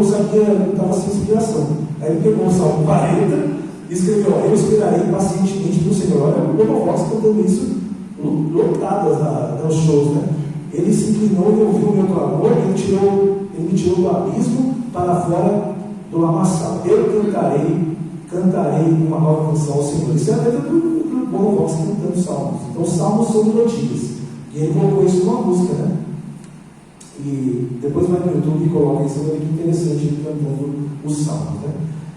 não sabia, não estava sem inspiração. Aí ele pegou o Salmo 40 e escreveu: eu esperarei pacientemente no Senhor. Olha o Bonovox cantando isso lotadas nos shows, né? Ele se inclinou e ouviu o meu clamor, ele me tirou do abismo para fora do lamaçal. Eu cantarei uma nova canção ao Senhor. Isso é a letra do Bonovox cantando salmos. Então, os salmos são melodias. E ele colocou isso numa música, né? E depois vai no YouTube e coloca isso, olha que interessante ele cantando os salmos, né?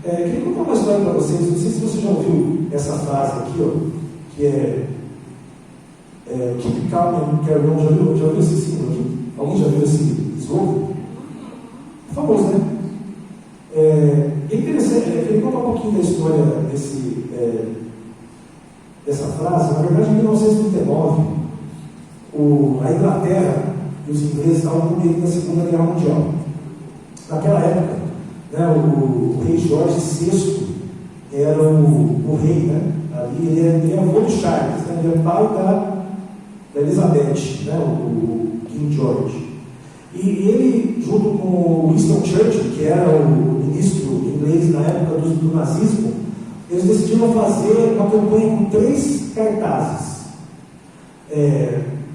Queria contar uma história para vocês. Não sei se você já ouviu essa frase aqui, ó, que é Keep calm and carry on. Já ouviu esse símbolo aqui? Alguém já viu esse slogan? É famoso, né? É interessante. Eu queria contar um pouquinho da história dessa frase. Na verdade, em 1939, a Inglaterra e os ingleses estavam no meio da Segunda Guerra Mundial. Naquela época, né, o rei Jorge VI era o rei, né? Ali ele é avô de Charles, né? Ele é pai da Elizabeth, né? O King George. E ele, junto com o Winston Churchill, que era o ministro inglês na época do nazismo, eles decidiram fazer uma campanha com 3 cartazes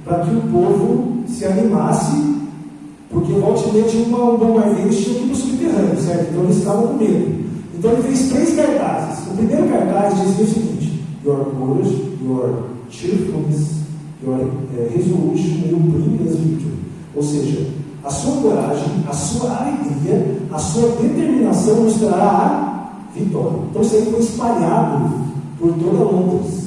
para que o povo se animasse, porque volte e meia tinha um bombardeio, eles tinham que ir para o subterrâneo, certo? Então eles estavam com medo. Então ele fez 3 cartazes. O primeiro cartaz dizia o seguinte: Your courage, your cheerfulness, your resolution will bring us victory. Ou seja, a sua coragem, a sua alegria, a sua determinação nos trará a vitória. Então isso aí foi espalhado por toda Londres,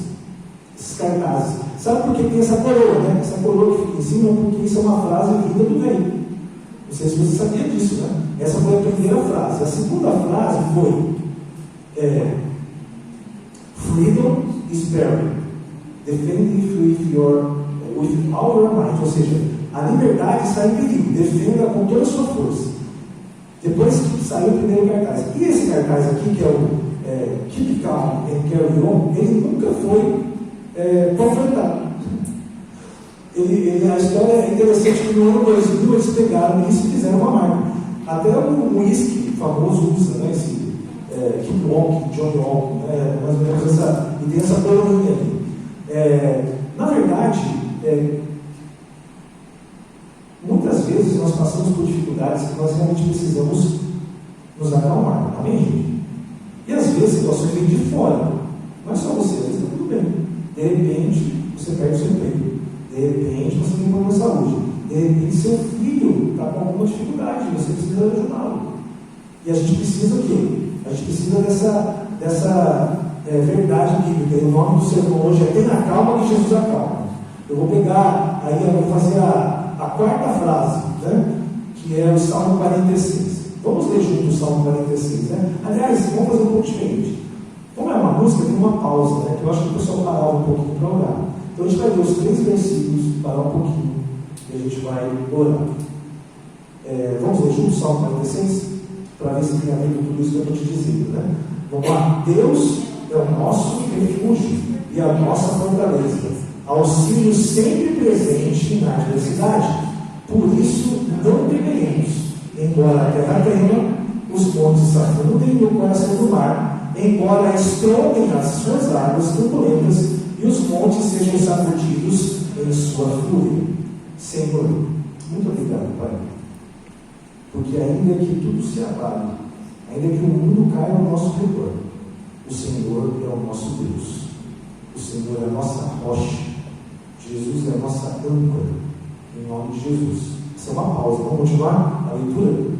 esses cartazes. Sabe por que tem essa coroa, né? Essa coroa que fica em cima, porque isso é uma frase vinda do rei. Não sei se você sabia disso, né? Essa foi a primeira frase. A segunda frase foi Freedom is peril. Defend it with all your might. Ou seja, a liberdade está em perigo. Defenda com toda a sua força. Depois que saiu o primeiro cartaz. E esse cartaz aqui, que é o Keep calm and carry on, ele nunca foi confrontado. A história é interessante que no ano 2000 eles pegaram isso e fizeram uma marca. Até o uísque famoso usa, né, esse Keep On, Johnny On, né, mais ou menos essa, e tem essa coroinha ali. Na verdade, muitas vezes nós passamos por dificuldades que nós realmente precisamos nos acalmar, amém, gente? E às vezes situações vêm de fora, não é só você, às vezes está tudo bem. De repente, você perde o seu emprego. De repente, você tem problema de saúde. De repente, seu filho está com alguma dificuldade. Você precisa ajudá-lo. E a gente precisa o quê? A gente precisa dessa verdade bíblica. E o nome do sermão hoje é Tenha calma que Jesus acalma. Eu vou pegar, aí eu vou fazer a quarta frase, né? Que é o Salmo 46. Vamos ler junto o Salmo 46, né? Aliás, vamos fazer um pouco diferente. Como é uma música, tem uma pausa, né? Que eu acho que o pessoal parava um pouquinho para orar. Então a gente vai ler os 3 versículos, parar um pouquinho, e a gente vai orar. Vamos ler juntos o Salmo 46? Para ver se tem a ver com tudo isso que eu estou te dizendo, né? Vamos lá. Deus é o nosso refúgio e a nossa fortaleza, auxílio sempre presente na adversidade. Por isso não temeremos, embora a terra trema, os montes se afundem no coração do mar, embora estrondem as suas águas turbulentas e os montes sejam sacudidos em sua fúria. Senhor, muito obrigado, Pai, porque ainda que tudo se abale, ainda que o mundo caia ao nosso redor, o Senhor é o nosso Deus, o Senhor é a nossa rocha, Jesus é a nossa âncora, em nome de Jesus. Essa é uma pausa, vamos continuar a leitura?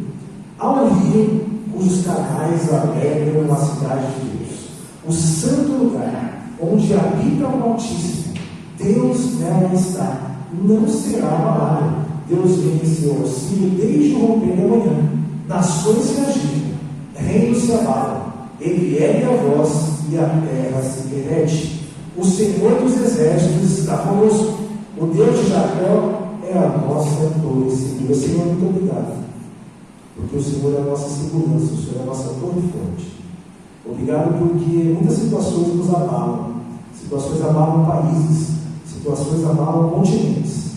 Há um rio cujos canais alegram a cidade de Deus, o santo lugar onde habita o Altíssimo. Deus nela está, não será abalada. Deus vem em seu auxílio desde o romper da manhã. Nações se agitam, reinos se abalam, ele ergue a voz e a terra se derrete. O Senhor dos exércitos está conosco, o Deus de Jacó é a nossa torre segura. Senhor, muito obrigado, porque o Senhor é a nossa segurança, o Senhor é a nossa torre forte. Obrigado porque muitas situações nos abalam, situações abalam países, situações abalam continentes,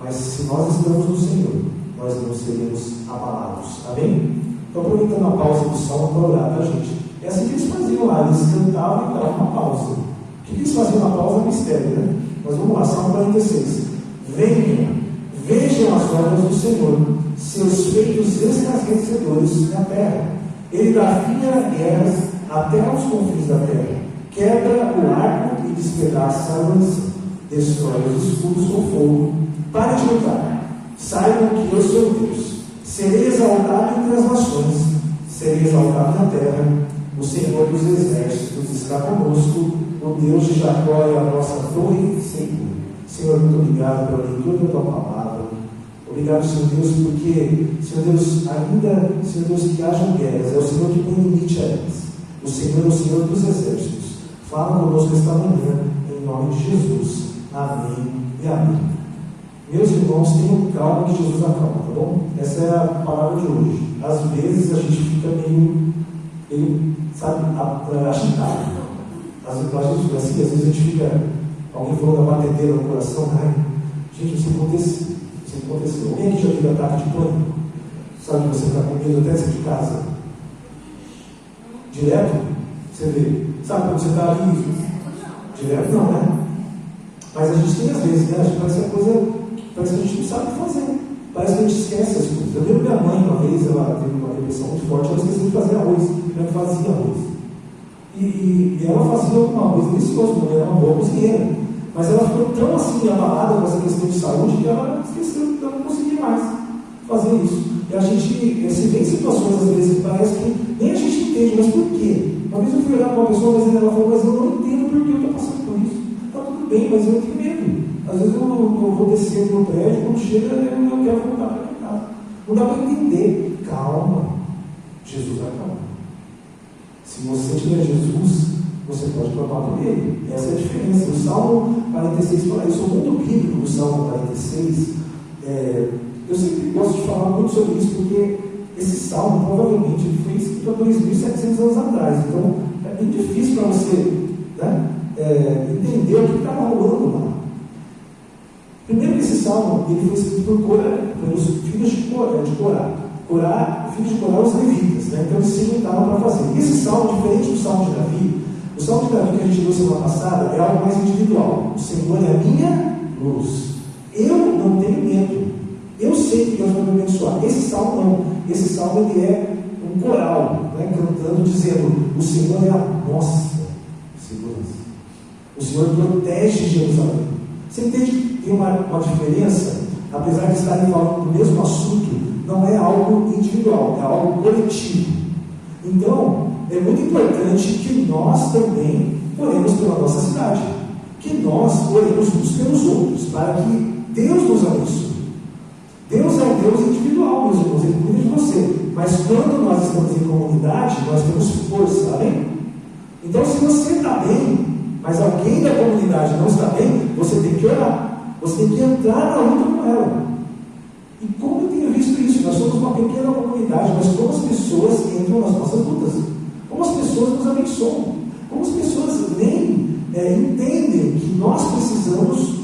mas se nós estamos no Senhor, nós não seremos abalados. Amém? Estou aproveitando a pausa do salmo para orar, tá, gente? É assim que eles faziam lá, eles cantavam e davam uma pausa. O que eles faziam na pausa é um mistério, né? Mas vamos lá, Salmo 46. Venham, vejam as obras do Senhor, seus feitos esclarecedores na terra. Ele dá fim a guerras até aos confins da terra. Quebra o arco e despedaça a lança. Destrói os escudos com fogo. Pare de lutar. Saibam que eu sou Deus. Serei exaltado entre as nações. Serei exaltado na terra. O Senhor dos exércitos está conosco. O Deus de Jacó é a nossa torre segura. Senhor, muito obrigado pela leitura da tua palavra. Obrigado, Senhor Deus, porque, Senhor Deus, ainda, Senhor Deus, que hajam guerras, é o Senhor que põe limite a elas. O Senhor é o Senhor dos exércitos. Fala conosco esta manhã, em nome de Jesus. Amém e amém. Meus irmãos, tenham calma que Jesus acalma, tá bom? Essa é a palavra de hoje. Às vezes a gente fica meio sabe, agitado. Às vezes a gente fica, alguém falou da batedeira no coração, ai, gente, isso aconteceu. Alguém aqui já teve ataque de pânico? Sabe, você está com medo até de sair de casa? Direto? Você vê. Sabe quando você está ali? Direto não, né? Mas a gente tem às vezes, né? A gente parece que a gente não sabe o que fazer. Parece que a gente esquece as coisas. Eu lembro minha mãe uma vez, ela teve uma depressão muito forte, ela esqueceu de fazer arroz. Ela fazia arroz. E ela fazia alguma coisa deliciosa, porque ela era uma boa cozinheira. Mas ela ficou tão assim abalada com essa questão de saúde que ela esqueceu, ela não conseguia mais fazer isso. E a gente se vê em situações às vezes que parece que nem a gente entende, mas por quê? Uma vez eu fui olhar para uma pessoa, mas ela falou, mas eu não entendo por que eu estou passando por isso. Está tudo bem, mas eu tenho medo. Às vezes eu vou descer no prédio, quando chega eu não quero voltar para minha casa. Não dá para entender. Calma. Jesus acalma. Se você tiver Jesus, você pode clamar por ele. Essa é a diferença. O Salmo 46 fala isso. O mundo bíblico do Salmo 46, eu sempre gosto de falar muito sobre isso, porque esse Salmo, provavelmente, ele foi escrito há 2.700 anos atrás. Então, é bem difícil para você, né, entender o que estava rolando lá. Primeiro que esse Salmo, ele foi escrito pelos filhos de Corá. Filhos de Corá, os levitas, né? Então eles se juntaram para fazer. E esse Salmo, diferente do Salmo de Davi, o Salmo de Davi que a gente viu semana passada é algo mais individual. O Senhor é a minha luz. Eu não tenho medo. Eu sei que Deus vai me abençoar. Esse Salmo não. Esse Salmo ele é um coral, né? Cantando, dizendo: o Senhor é a nossa segurança. O Senhor protege Jerusalém. Você entende que tem uma diferença? Apesar de estarem falando do mesmo assunto, não é algo individual, é algo coletivo. Então, é muito importante que nós também oremos pela nossa cidade, que nós oremos uns pelos outros, para que Deus nos abençoe. Deus é um Deus individual, meus irmãos, Ele cuida de você, mas quando nós estamos em comunidade, nós temos força, amém? Então, se você está bem, mas alguém da comunidade não está bem, você tem que orar, você tem que entrar na luta com ela. E como eu tenho visto isso? Nós somos uma pequena comunidade, mas como as pessoas entram nas nossas lutas, como as pessoas nos abençoam, como as pessoas nem entendem que nós precisamos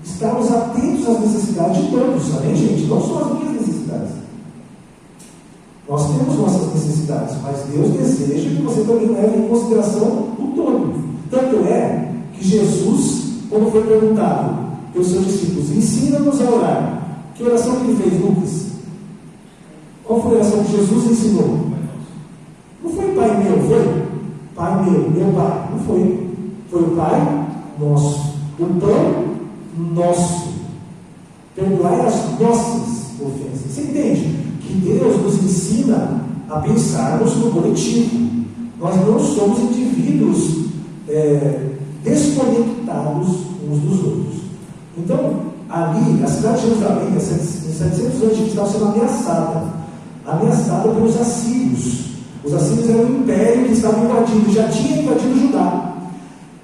estarmos atentos às necessidades de todos, amém, gente? Não só as minhas necessidades. Nós temos nossas necessidades, mas Deus deseja que você também leve em consideração o todo. Tanto é que Jesus, quando foi perguntado pelos seus discípulos, ensina-nos a orar. Que oração que ele fez, Lucas? Qual foi a oração que Jesus ensinou? Não foi Pai meu, foi? Pai meu Pai. Não foi. Foi o Pai nosso. O pão nosso. Perdoai as nossas ofensas. Você entende? Que Deus nos ensina a pensarmos no coletivo. Nós não somos indivíduos desconectados uns dos outros. Então, ali, a cidade de Jerusalém, há 700 anos, estava sendo ameaçada pelos assírios. Os assírios eram um império que estava invadindo, já tinha invadido Judá.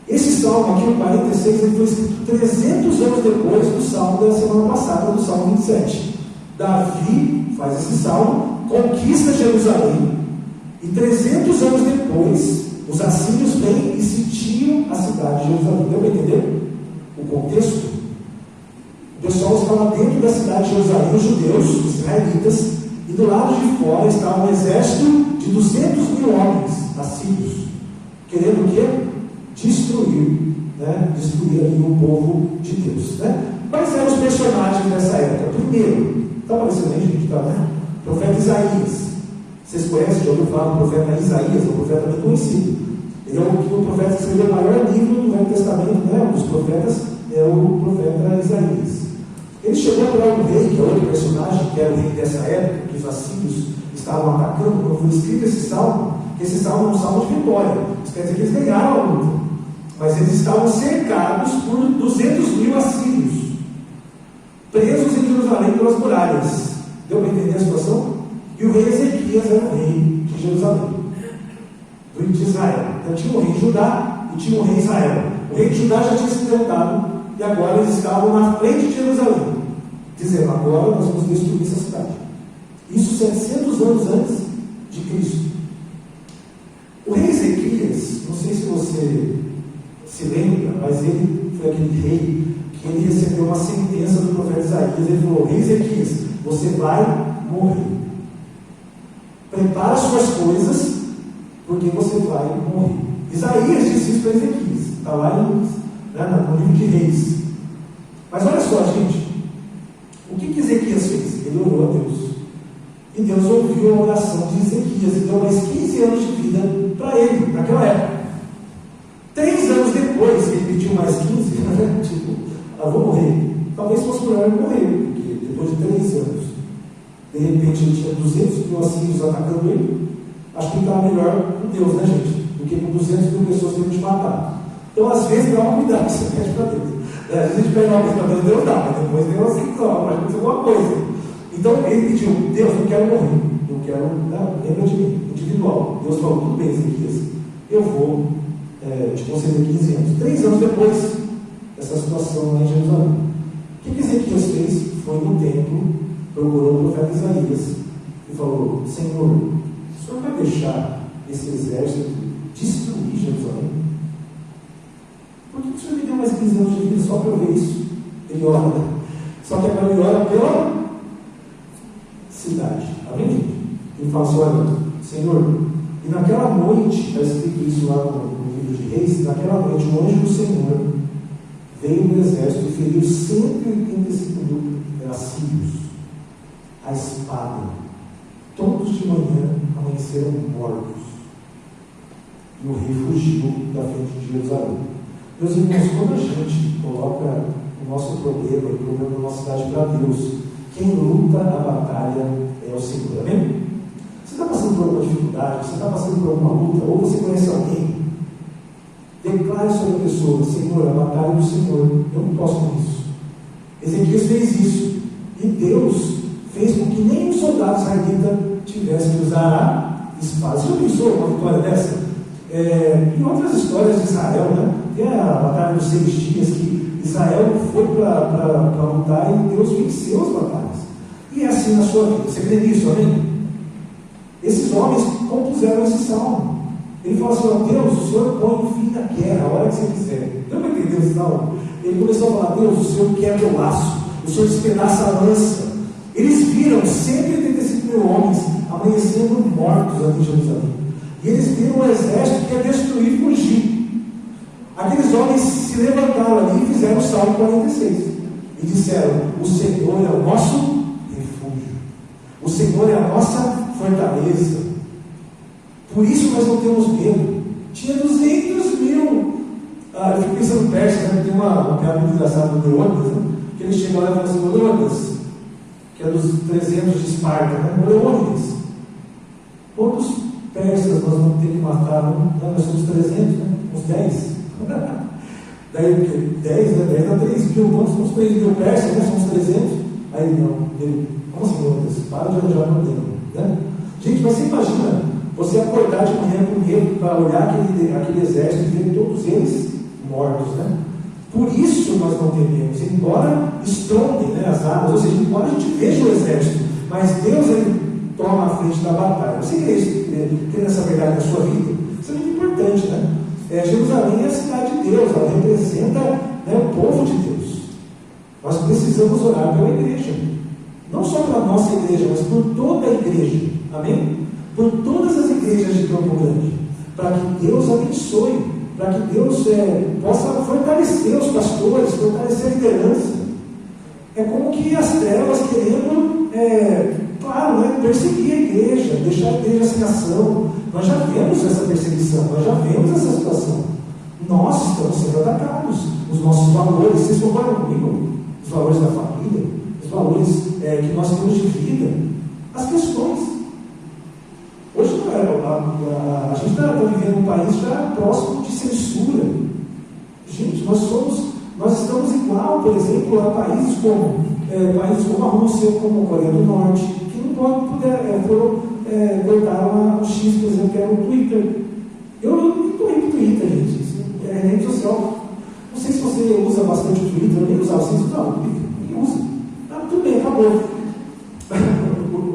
Esse salmo aqui, o 46, ele foi escrito 300 anos depois do salmo da semana passada, do salmo 27. Davi faz esse salmo, conquista Jerusalém, e 300 anos depois, os assírios vêm e sitiam a cidade de Jerusalém. Deu para entender o contexto? O pessoal estava dentro da cidade de Jerusalém, os judeus, os israelitas, e do lado de fora estava um exército de 200 mil homens assírios, querendo o quê? Destruir, né? Destruir ali o povo de Deus, né? Quais eram os personagens dessa época? Primeiro, está aparecendo aí, gente, tá, né? Profeta Isaías. Vocês conhecem, já ouviram falar do profeta Isaías, é um profeta bem conhecido. Ele é o profeta que escreveu o maior livro do Velho Testamento, né? Um dos profetas é o profeta Isaías. Ele chegou para um rei, que é outro personagem, que era o rei dessa época, que os assírios estavam atacando. Quando foi escrito esse salmo, que esse salmo é um salmo de vitória. Isso quer dizer que eles ganharam a luta. Mas eles estavam cercados por 200 mil assírios, presos em Jerusalém pelas muralhas. Deu para entender a situação? E o rei Ezequias era o rei de Jerusalém, de Israel. Então tinha o rei de Judá e tinha o rei de Israel. O rei de Judá já tinha se derrotado e agora eles estavam na frente de Jerusalém, dizendo: agora nós vamos destruir essa cidade. Isso 700 anos antes de Cristo. O rei Ezequias, não sei se você se lembra, mas ele foi aquele rei que ele recebeu uma sentença do profeta Isaías. Ele falou: rei Ezequias, você vai morrer. Prepara suas coisas, porque você vai morrer. Isaías disse isso para Ezequias. Está lá no livro de Reis. Mas olha só, gente. O que Ezequias fez? Ele orou a Deus. E Deus ouviu a oração de Ezequias e deu mais 15 anos de vida para ele, naquela época. 3 anos depois, ele pediu mais 15, né? Tipo, vou morrer. Talvez fosse melhor ele morrer, porque depois de 3 anos, de repente ele tinha 200 mil assírios atacando ele. Acho que ele estava melhor com Deus, né, gente? Do que com 200 mil pessoas tendo te matar. Então, às vezes, dá uma cuidado que você pede para Deus. Às vezes a gente pede uma coisa para Deus, Deus dá, mas depois Deus assim, vai acontecer alguma coisa. Então, ele pediu: Deus, eu quero morrer. Eu quero, lembra de mim, individual. Deus falou: tudo bem, Ezequias, eu vou te conceder 15 anos. 3 anos depois dessa situação lá em Jerusalém, o que Ezequias fez? Foi no templo, procurou o profeta Isaías e falou: Senhor, o senhor vai deixar esse exército destruir Jerusalém? Por que o senhor me deu mais 15 anos de vida só para eu ver isso? Ele ora, só que agora ele ora pela cidade. Amém, gente? Ele fala assim: olha, Senhor, e naquela noite, está escrito isso lá no livro de Reis, naquela noite o anjo do Senhor veio no exército e feriu 185 mil assírios a espada. Todos de manhã amanheceram mortos. E o rei fugiu da frente de Jerusalém. Meus irmãos, quando a gente coloca o nosso problema, o problema da nossa cidade para Deus, quem luta a batalha é o Senhor. Amém? Você está passando por alguma dificuldade, você está passando por alguma luta, ou você conhece alguém, declare sobre a pessoa: Senhor, a batalha é do Senhor, eu não posso com isso. Ezequias fez isso, e Deus fez com que nenhum soldado israelita tivesse que usar a espada. Você já pensou uma vitória dessa? Em outras histórias de Israel, né? Tem a batalha dos 6 dias, que Israel foi para lutar e Deus venceu as batalhas. E é assim na sua vida. Você crê nisso, amém? Esses homens compuseram esse salmo. Ele fala assim: ó Deus, o Senhor põe fim na guerra a hora que você quiser. Deu para entender esse salmo? Ele começou a falar: Deus, o Senhor quebra o laço, o Senhor despedaça a lança. Eles viram 185 mil homens amanhecendo mortos aqui em Jerusalém. E eles viram um exército que ia destruir e fugir. Aqueles homens se levantaram ali e fizeram o Salmo 46. E disseram: o Senhor é o nosso refúgio. O Senhor é a nossa fortaleza. Por isso nós não temos medo. Tinha 200 mil. Eu fico pensando no Pérsia, né? Tem uma piada muito engraçada do Leônidas, né? Que ele chega lá e fala assim: Leônidas, que é dos 300 de Esparta, né? Leônidas, quantos persas nós vamos ter que matar? Não, nós somos 300, né? Uns 10. Daí 10, né? 10 a 3 mil, então somos 3 mil persas, né? Somos 300. Aí não, ele, como assim, Leônidas? Para de arranjar problema, né? Gente, mas você imagina você acordar de manhã com medo para olhar aquele exército e ver todos eles mortos, né? Por isso nós não tememos, embora estrondem, né, as armas, ou seja, embora a gente veja o exército, mas Deus ele toma a frente da batalha. Você crê nessa verdade na sua vida? Isso é muito importante, né? Jerusalém é a cidade de Deus, ela representa, né, o povo de Deus. Nós precisamos orar pela igreja. Não só para a nossa igreja, mas por toda a igreja. Amém? Por todas as igrejas de Campo Grande. Para que Deus abençoe. Para que Deus possa fortalecer os pastores, fortalecer a liderança. É como que as trevas querendo, claro, né, perseguir a igreja, deixar a igreja sem ação. Nós já vemos essa perseguição, nós já vemos essa situação. Nós estamos sendo atacados. Os nossos valores, vocês concordam comigo? Os valores da família, os valores que nós temos de vida, as questões. Hoje a gente está vivendo um país já próximo de censura. Gente, nós estamos igual, por exemplo, a países como a Rússia, como a Coreia do Norte, que não cortaram o X, por exemplo, que era o Twitter. Eu não estou indo para o Twitter, gente. Isso é rede social. Não sei se você usa bastante o Twitter, eu nem usava, vocês não, ninguém usa. Tudo bem, acabou.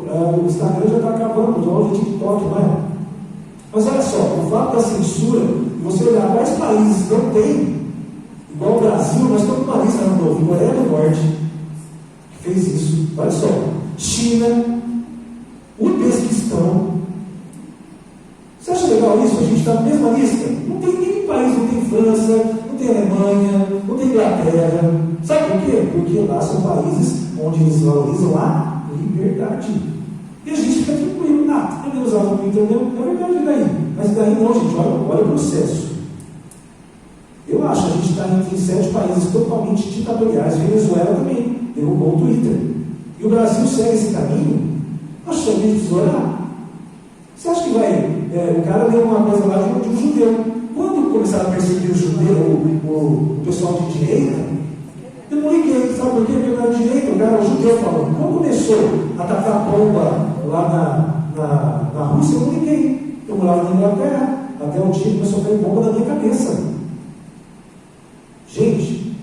O Instagram já está acabando, já hoje o TikTok, não é? Mas olha só, o fato da censura, você olhar quais países não tem, igual o Brasil, nós estamos numa lista no Coreia do Norte, que fez isso, olha só, China, Uzbequistão. Você acha legal isso? A gente está na mesma lista? Não tem nenhum país, não tem França, não tem Alemanha, não tem Inglaterra. Sabe por quê? Porque lá são países onde eles valorizam a liberdade. E a gente fica tranquilo, eu nem usava o entendeu? É verdade daí. Mas daí não, gente, olha o processo. Eu acho que a gente está entre 7 países totalmente ditatoriais. Venezuela também derrubou o Twitter. E o Brasil segue esse caminho. Nós temos que tesourar. Você acha que vai... o cara leu uma coisa lá de um judeu. Quando começaram a perseguir o judeu, o pessoal de direita, eu não liguei, sabe por quê? Porque na direita, o cara, o judeu falou. Quando começou a atacar bomba lá na Rússia, eu não liguei. Eu morava na Inglaterra, até um dia começou a cair bomba na minha cabeça. Gente,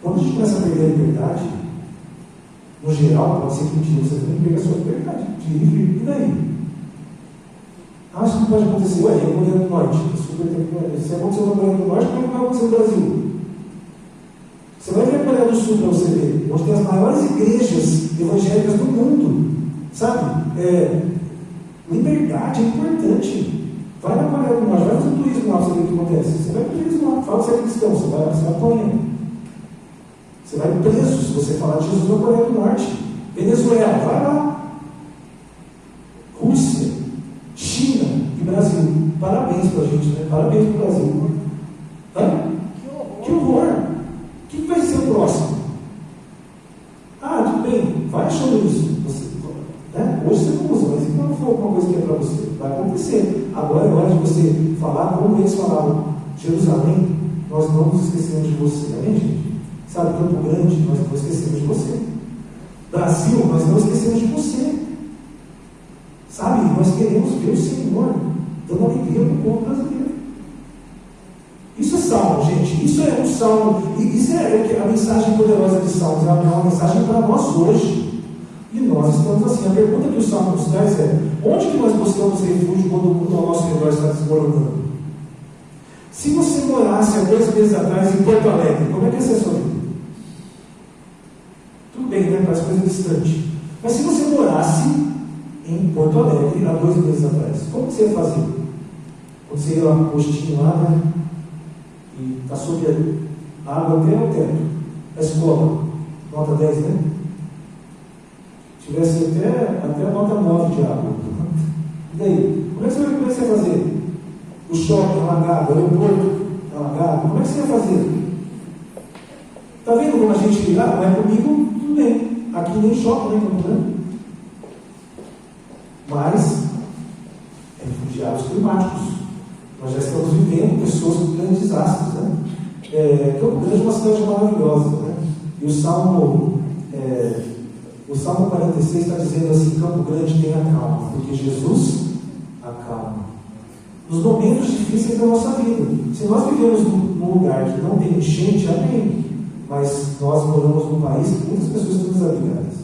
quando a gente começa a perder a liberdade, no geral, pode ser que um dia você também perca a sua liberdade de livre, e daí? Isso não pode acontecer. Ué, eu Coreia do Norte. Se acontecer na Coreia do Norte, como é que vai acontecer no Brasil? Você vai ver a Coreia do Sul para você ver, onde tem as maiores igrejas evangélicas do mundo. Sabe? Liberdade é importante. Vai na Coreia do Norte, vai fazer turismo lá para você ver o que acontece. Você vai para o turismo lá, fala que você é cristão, você vai apanhar. Você vai preso se você falar de Jesus na Coreia do Norte. Venezuela, vai lá. Rússia, China e Brasil. Parabéns para a gente, né? Parabéns para o Brasil. Que horror! O que vai ser o próximo? Tudo bem, vai achando isso. Hoje você não usa, mas se não for alguma coisa que é para você, vai acontecer. Agora é hora de você falar como eles falavam. Jerusalém, nós não nos esquecemos de você. Amém, gente? Sabe, Campo Grande, nós não esquecemos de você. Brasil, nós não esquecemos de você. Sabe, nós queremos ver o Senhor dando alegria para o povo brasileiro. Isso é salmo, gente. Isso é um salmo. E isso é a mensagem poderosa de salmos. É uma mensagem para nós hoje. E nós estamos assim. A pergunta que o salmo nos traz é: onde que nós buscamos refúgio quando o mundo ao nosso redor está desmoronando? Se você morasse há 2 meses atrás em Porto Alegre, como é que ia ser a sua vida? Tudo bem, né? Parece coisa distante. Mas se você morasse em Porto Alegre há 2 meses atrás, como que você ia fazer? Quando você ia lá no postinho lá, né? E está sob a água até o teto. A escola, nota 10, né? Tivesse até a nota 9 de água. E daí? Como é que você ia fazer? O shopping alagado, o aeroporto alagado, como é que você ia fazer? Está vendo como a gente não é comigo? Tudo bem. Aqui nem shopping, nem comprando. Mas, refugiados climáticos. Nós já estamos vivendo pessoas com grandes desastres, né? Campo Grande é uma cidade maravilhosa, né? E o Salmo 46 está dizendo assim: Campo Grande tenha calma, porque Jesus acalma. Nos momentos difíceis da nossa vida. Se nós vivemos num lugar que não tem enchente, amém. Mas nós moramos num país que muitas pessoas estão desabrigadas.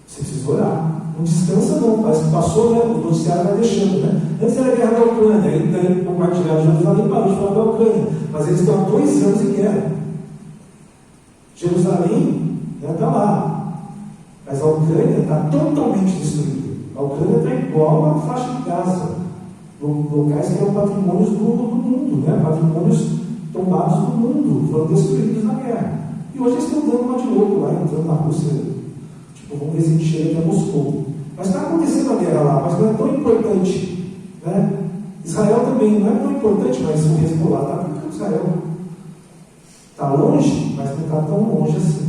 Você precisa orar. Não descansa não, parece que passou, né? O noticiário vai deixando, né? Antes era a guerra da Ucrânia, aí compartilharam Jerusalém, parou de falar da Ucrânia, mas eles estão há 2 anos em guerra. Jerusalém está lá. Mas a Ucrânia está totalmente destruída. A Ucrânia está igual a faixa de Gaza, locais que eram patrimônios do mundo, né? Patrimônios tombados do mundo, foram destruídos na guerra. E hoje eles estão dando uma de louco lá, entrando na Rússia, tipo, vamos ver se a gente chega até Moscou. Mas está acontecendo a guerra lá, mas não é tão importante, né? Israel também não é tão importante, mas o Hezbollah está atacando Israel. Está longe, mas não está tão longe assim.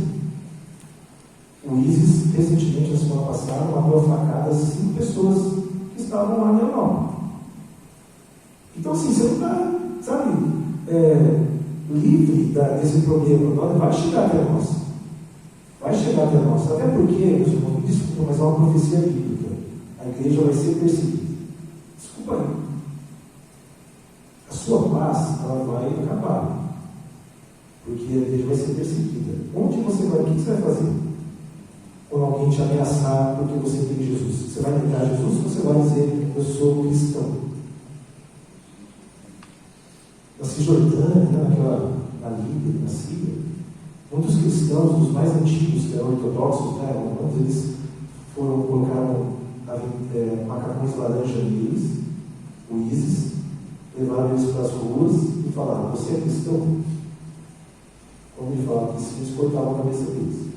O ISIS, recentemente, na semana passada, matou a facada 5 pessoas que estavam lá na Europa. Então, assim, você não está, sabe, livre desse problema. Vai chegar até nós. Vai chegar até nós. Até porque, meus irmãos, me desculpa, mas é uma profecia bíblica. A igreja vai ser perseguida. Desculpa aí. A sua paz, ela vai acabar. Porque a igreja vai ser perseguida. Onde você vai? O que você vai fazer? Quando alguém te ameaçar porque você tem Jesus. Você vai negar Jesus ou você vai dizer, eu sou cristão? Na Cisjordânia, na Líbia, na Síria, muitos cristãos, dos mais antigos, que eram ortodoxos, né, romanos, eles colocaram macacões laranja neles, o ISIS, levaram eles para as ruas e falaram, você é cristão? Quando ele falava que sim, eles cortavam a cabeça deles.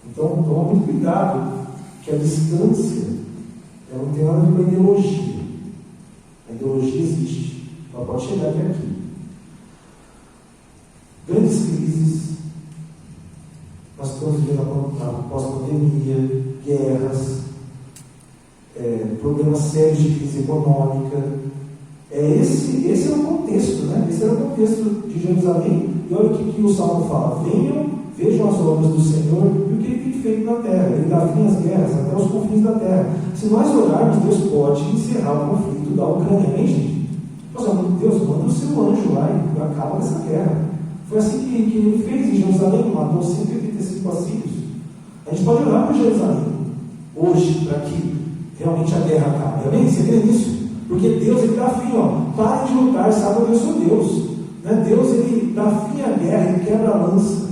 Então, toma muito cuidado, que a distância ela não tem nada a ver com a ideologia. A ideologia existe, ela pode chegar até aqui. Grandes crises, nós estamos vivendo na pós-pandemia, guerras, problemas sérios de crise econômica. Esse é o contexto, né? Esse era o contexto de Jerusalém. E olha o que o Salmo fala: venham, vejam as obras do Senhor e o que Ele tem feito na terra. Ele dá fim às guerras até os confins da terra. Se nós orarmos, Deus pode encerrar o conflito da Ucrânia, amém, gente? Nós falamos, Deus, manda o seu anjo lá e acaba essa guerra. Foi assim que Ele fez em Jerusalém, matou 185 assírios. A gente pode orar por Jerusalém hoje, para que realmente a guerra acabe, amém? Você crê nisso? Porque Deus, Ele dá fim, parem de lutar, sabe que eu sou Deus. Né? Deus, Ele dá fim à guerra, Ele quebra a lança.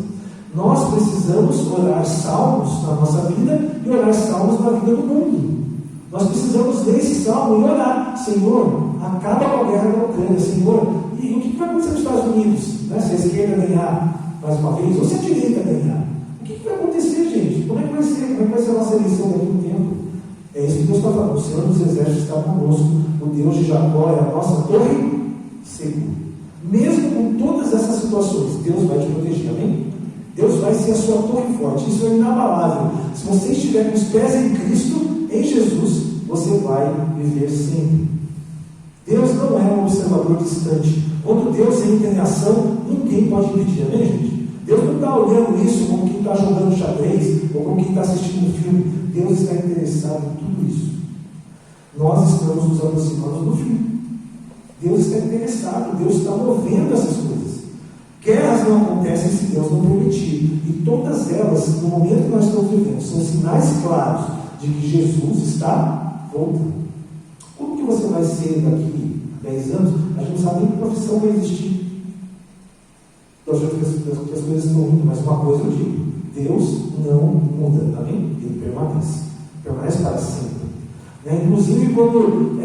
Nós precisamos orar salmos na nossa vida e orar salmos na vida do mundo. Nós precisamos ler esse salmo e orar: Senhor, acaba com a guerra da Ucrânia, Senhor. E o que vai acontecer nos Estados Unidos? Né? Se a esquerda ganhar mais uma vez, ou se a direita ganhar, o que vai acontecer, gente? Como é que vai ser? Como é que vai ser a nossa eleição daqui a um tempo? É isso que Deus está falando. O Senhor dos Exércitos está conosco. O Deus de Jacó é a nossa torre segura. Mesmo com todas essas situações, Deus vai te proteger, amém? Deus vai ser a sua torre forte. Isso é inabalável. Se você estiver com os pés em Cristo, em Jesus, você vai viver sempre. Deus não é um observador distante. Quando Deus entra em ação, ninguém pode impedir, amém, gente? Deus não está olhando isso como quem está jogando xadrez ou como quem está assistindo um filme. Deus está interessado em tudo isso. Nós estamos nos aproximando do fim. Deus está interessado, Deus está movendo essas coisas. Guerras não acontecem se Deus não permitir. E todas elas, no momento que nós estamos vivendo, são sinais claros de que Jesus está voltando. Como que você vai ser daqui a 10 anos? A gente não sabe nem que profissão vai existir. Nós achamos que as coisas estão indo, mas uma coisa eu digo: Deus não muda, amém? Ele permanece para sempre. Inclusive quando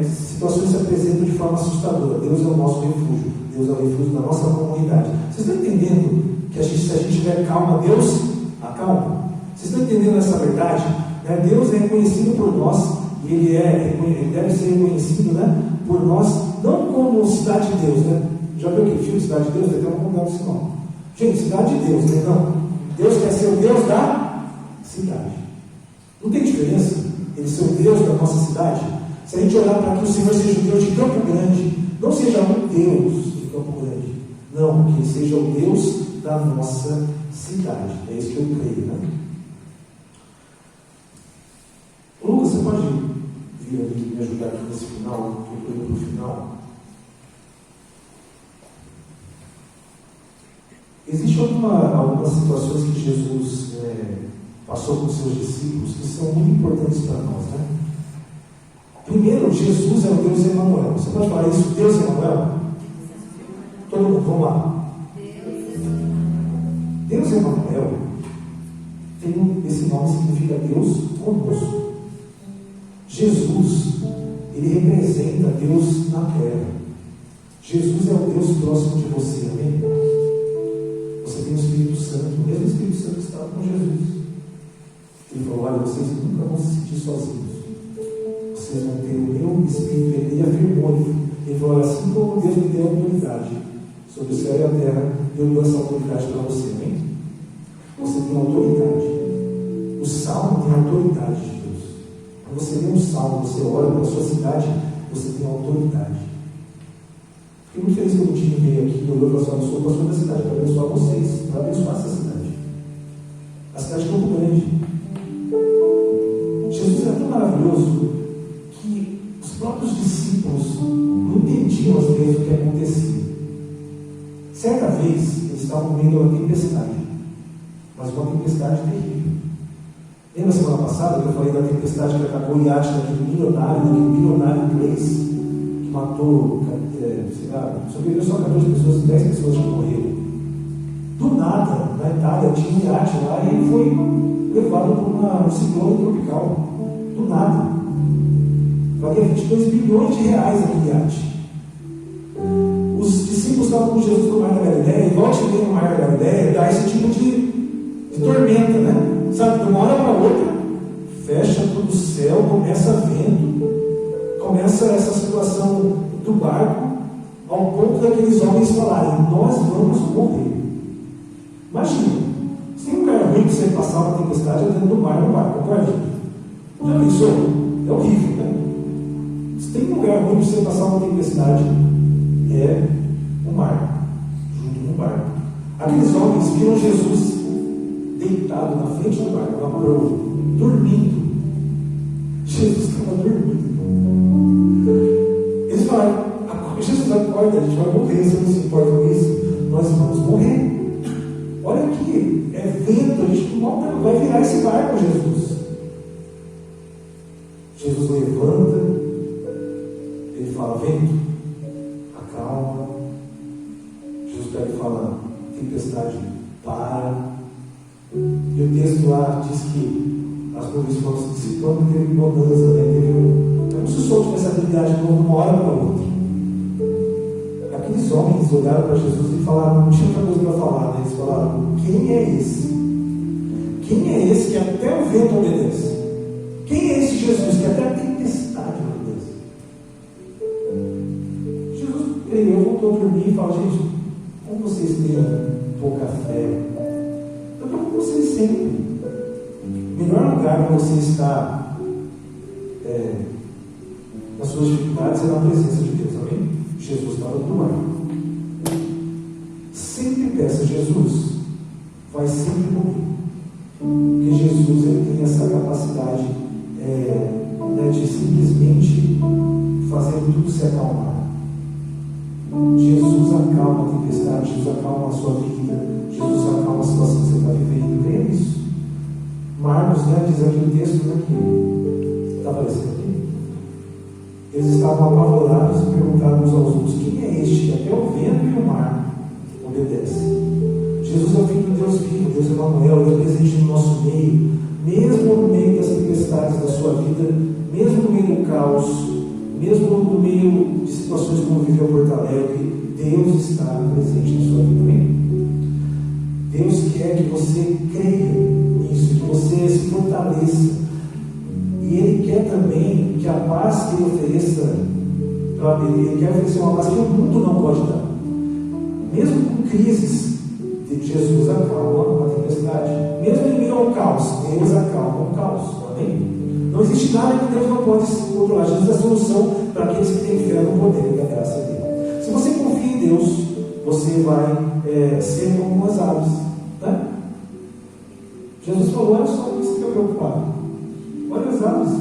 situações se apresentam de forma assustadora, Deus é o nosso refúgio, Deus é o refúgio da nossa comunidade. Vocês estão entendendo que se a gente tiver calma, Deus acalma? Vocês estão entendendo essa verdade? Deus é reconhecido por nós, e Ele deve ser reconhecido, por nós, não como cidade de Deus. Já viu aquele filme Cidade de Deus? Tem até um convidado desse nome. Gente, cidade de Deus, não. Deus quer ser o Deus da cidade. Não tem diferença Ele ser o Deus da nossa cidade? Se a gente olhar para que o Senhor seja o Deus de Campo Grande, não seja um Deus de Campo Grande, não, que Ele seja o Deus da nossa cidade. É isso que eu creio, Lucas, você pode vir aqui me ajudar aqui nesse final, que eu estou indo para o final? Existem algumas situações que Jesus passou com os seus discípulos que são muito importantes para nós, Primeiro, Jesus é o Deus Emanuel. Você pode falar isso? Deus Emanuel? Todo mundo, vamos lá. Deus Emanuel Esse nome significa Deus conosco. Jesus, ele representa Deus na terra. Jesus é o Deus próximo de você, amém? Você tem o Espírito Santo, o mesmo Espírito Santo que estava com Jesus. Ele falou: olha, vocês nunca vão se sentir sozinhos. Vocês vão ter o meu Espírito. Ele afirmou, ele falou: assim como Deus me deu autoridade sobre o céu e a terra, eu dou essa autoridade para você, amém? Você tem autoridade. O salmo tem autoridade de Deus. Quando você lê um salmo, você ora pela sua cidade, você tem autoridade. Fiquei muito feliz que o time veio aqui e olhou para a sua pessoa, pastor da cidade, para abençoar vocês, para abençoar essa cidade. A cidade é muito grande. Jesus era tão maravilhoso que os próprios discípulos não entendiam às vezes o que acontecia. Certa vez, eles estavam vendo uma tempestade, mas uma tempestade terrível. Lembra semana passada que eu falei da tempestade que atacou o iate daquele bilionário inglês, que matou, sobreviveu só 14 pessoas, 10 pessoas já morreram. Do nada, na Itália, tinha um iate lá e ele foi levado por um ciclone tropical. Do nada. Valia 22 bilhões de reais aquele iate. Os discípulos estavam com Jesus no Mar da Galileia, e volte bem no Mar da Galileia, dá esse tipo de tormenta, né? Sabe, de uma hora para outra, fecha todo o céu, começa vento, começa essa situação do barco, ao ponto daqueles homens falarem: nós vamos morrer. Imagina, se tem um lugar ruim que você passar uma tempestade dentro do mar, no barco, concorda? Já pensou? É horrível, né? Se tem um lugar ruim que você passar uma tempestade, é o mar, junto no barco. Aqueles homens viram Jesus deitado na frente do barco, na proa, dormindo. Jesus estava dormindo. Eles falaram: Jesus, acorda, a gente vai morrer, você não se importa com isso? Nós vamos morrer. Olha aqui, é vento, a gente não vai virar esse barco, Jesus. Jesus levanta, ele fala: vento, acalma. Jesus pega e fala: tempestade, para. E o texto lá diz que as nuvens foram se dissipando e teve bonança, né? Como se o sol tivesse habilidade de novo de uma hora para outra. Aqueles homens olharam para Jesus e falaram: não tinha outra coisa para falar, né? Eles falaram: quem é esse? Quem é esse que até o vento obedece? Quem é esse Jesus que até a tempestade obedece? Jesus pegou, voltou a dormir e falou: gente, como vocês têm pouca fé, eu estou com vocês sempre. O melhor lugar para você estar nas suas dificuldades é na presença de Deus, amém? Jesus estava no mar. Sempre peça: Jesus, vai sempre comigo. Porque Jesus, ele tem essa capacidade de simplesmente fazer tudo se acalmar. Jesus acalma a tempestade, Jesus acalma a sua vida, Jesus acalma a situação que você está vivendo. Creia nisso. Marcos, diz aqui o texto, que está aparecendo aqui. Eles estavam apavorados e perguntaram uns aos outros: quem é este que até o vento e o mar obedece? Jesus é o Filho de Deus vivo, Deus Emanuel, Ele é presente no nosso meio, mesmo no meio das tempestades da sua vida, mesmo no meio do caos, mesmo no meio de situações como viveu Porto Alegre. Deus está presente na sua vida, amém? Deus quer que você creia nisso, que você se fortaleça. E Ele quer também que a paz que Ele ofereça, Ele quer oferecer uma paz que o mundo não pode dar. Mesmo com crises, Jesus acalma a tempestade. Mesmo em meio ao caos, Deus acalma o caos. Amém? Não existe nada que Deus não pode controlar. Jesus é a solução para aqueles que têm fé no poder da graça dele. Se você confia em Deus, você vai ser como as aves. Né? Jesus falou: olha só, você fica preocupado. Olha as aves.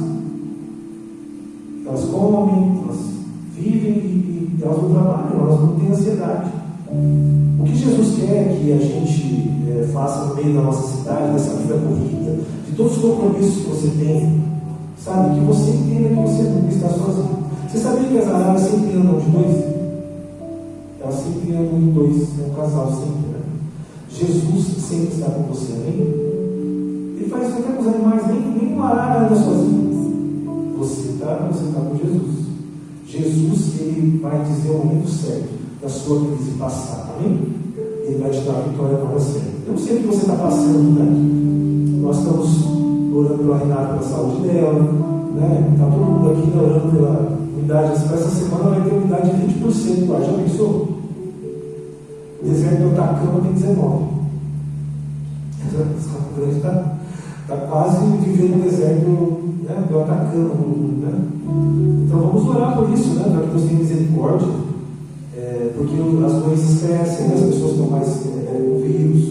Elas comem, elas vivem e elas não trabalham, elas não têm ansiedade. O que Jesus quer que a gente faça no meio da nossa cidade, dessa vida corrida, de todos os compromissos que você tem, sabe? Que você entenda que você nunca está sozinho. Você sabia que as araras sempre andam de dois? Elas sempre andam em dois, é um casal sempre, né? Jesus sempre está com você, amém? faz isso até com os animais, nem uma arara anda sozinho. Você está com Jesus. Jesus, ele vai dizer o momento certo da sua crise passar, amém? Ele vai te dar a vitória na hora certa. Eu não sei o que você está passando, né? Nós estamos orando pela Renata, pela saúde dela, né? Está todo mundo aqui orando pela unidade. Essa semana vai ter unidade de 20% lá, já pensou? O deserto do Atacama tem 19%. Essa grande está quase vivendo no deserto, né, do Atacama, né? Então vamos orar por isso, né? Para que Deus tenha misericórdia, porque as doenças crescem, as pessoas estão mais com vírus.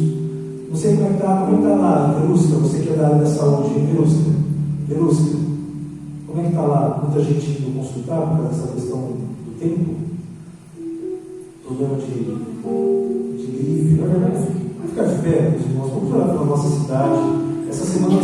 Não sei como é que está lá, Verusca, você que é da área da saúde, Verusca, como é que está lá? Muita gente indo consultar por causa dessa questão do tempo, problema de gripe, na verdade. Vamos ficar de pé, meus irmãos, vamos orar pela nossa cidade. Essa semana